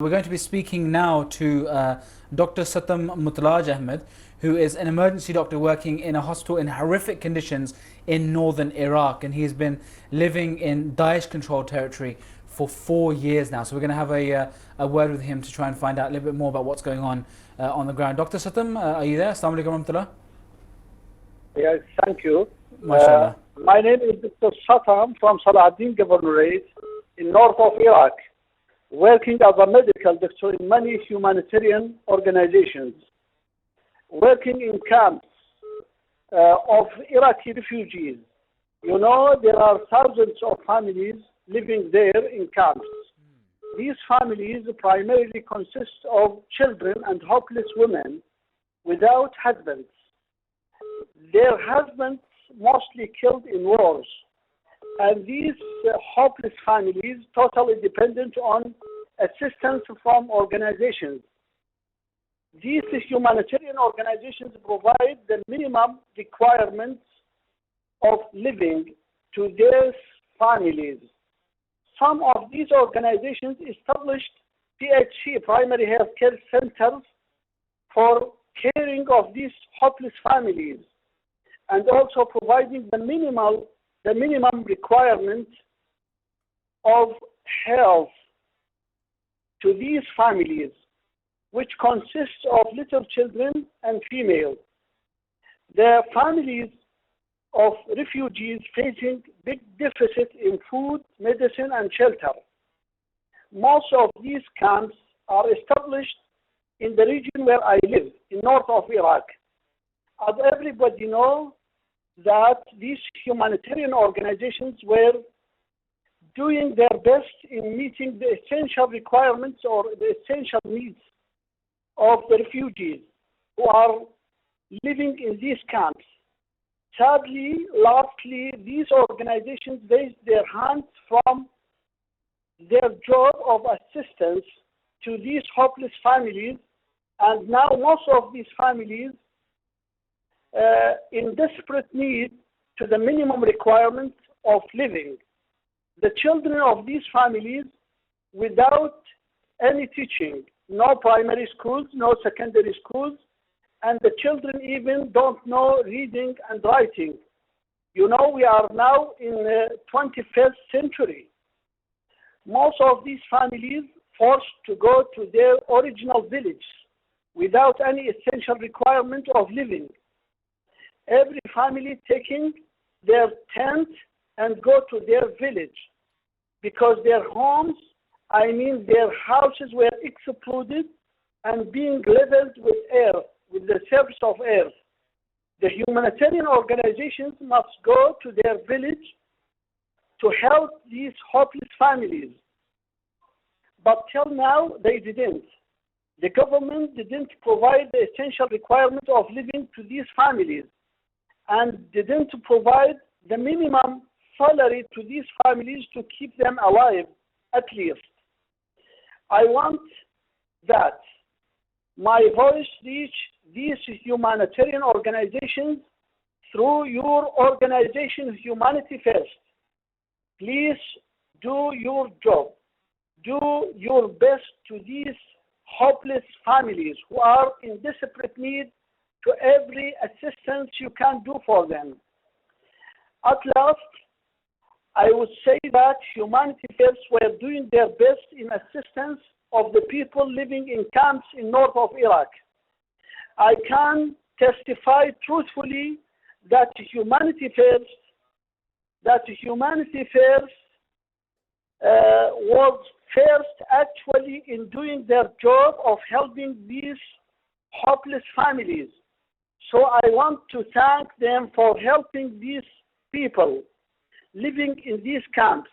We're going to be speaking now to Dr. Sattam Mutlaj Ahmad, who is an emergency doctor working in a hospital in horrific conditions in northern Iraq. And he's been living in Daesh-controlled territory for 4 years now. So we're going to have a word with him to try and find out a little bit more about what's going on the ground. Dr. Sattam, are you there? Assalamu alaikum warahmatullah. Yes, thank you. MashaAllah. My name is Dr. Sattam from Salahuddin Governorate in north of Iraq, working as a medical doctor in many humanitarian organizations, working in camps of Iraqi refugees. You know, there are thousands of families living there in camps. These families primarily consist of children and helpless women without husbands. Their husbands mostly killed in wars. And these hopeless families totally dependent on assistance from organizations. These humanitarian organizations provide the minimum requirements of living to their families. Some of these organizations established PHC, primary health care centers, for caring of these hopeless families and also providing the minimum requirement of health to these families, which consists of little children and females. The families of refugees facing big deficit in food, medicine, and shelter. Most of these camps are established in the region where I live, in north of Iraq. As everybody knows, that these humanitarian organizations were doing their best in meeting the essential requirements or the essential needs of the refugees who are living in these camps. Sadly, lastly, these organizations raised their hands from their job of assistance to these hopeless families, and now most of these families in desperate need to the minimum requirement of living. The children of these families without any teaching, no primary schools, no secondary schools, and the children even don't know reading and writing. You know, we are now in the 21st century. Most of these families forced to go to their original village without any essential requirement of living. Every family taking their tent and go to their village because their homes, their houses were exploded and being leveled with earth, with the surface of earth. The humanitarian organizations must go to their village to help these hopeless families. But till now, they didn't. The government didn't provide the essential requirement of living to these families and didn't provide the minimum salary to these families to keep them alive, at least. I want that my voice reach these humanitarian organizations through your organization, Humanity First. Please do your job. Do your best to these hopeless families who are in desperate need to every assistance you can do for them. At last, I would say that Humanity First were doing their best in assistance of the people living in camps in north of Iraq. I can testify truthfully that Humanity First was first actually in doing their job of helping these hopeless families. So I want to thank them for helping these people living in these camps.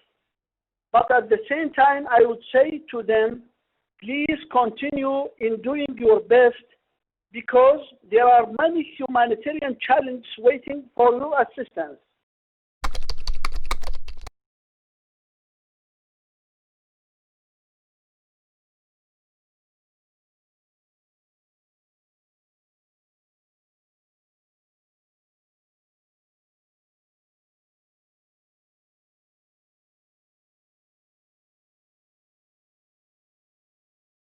But at the same time, I would say to them, please continue in doing your best because there are many humanitarian challenges waiting for your assistance.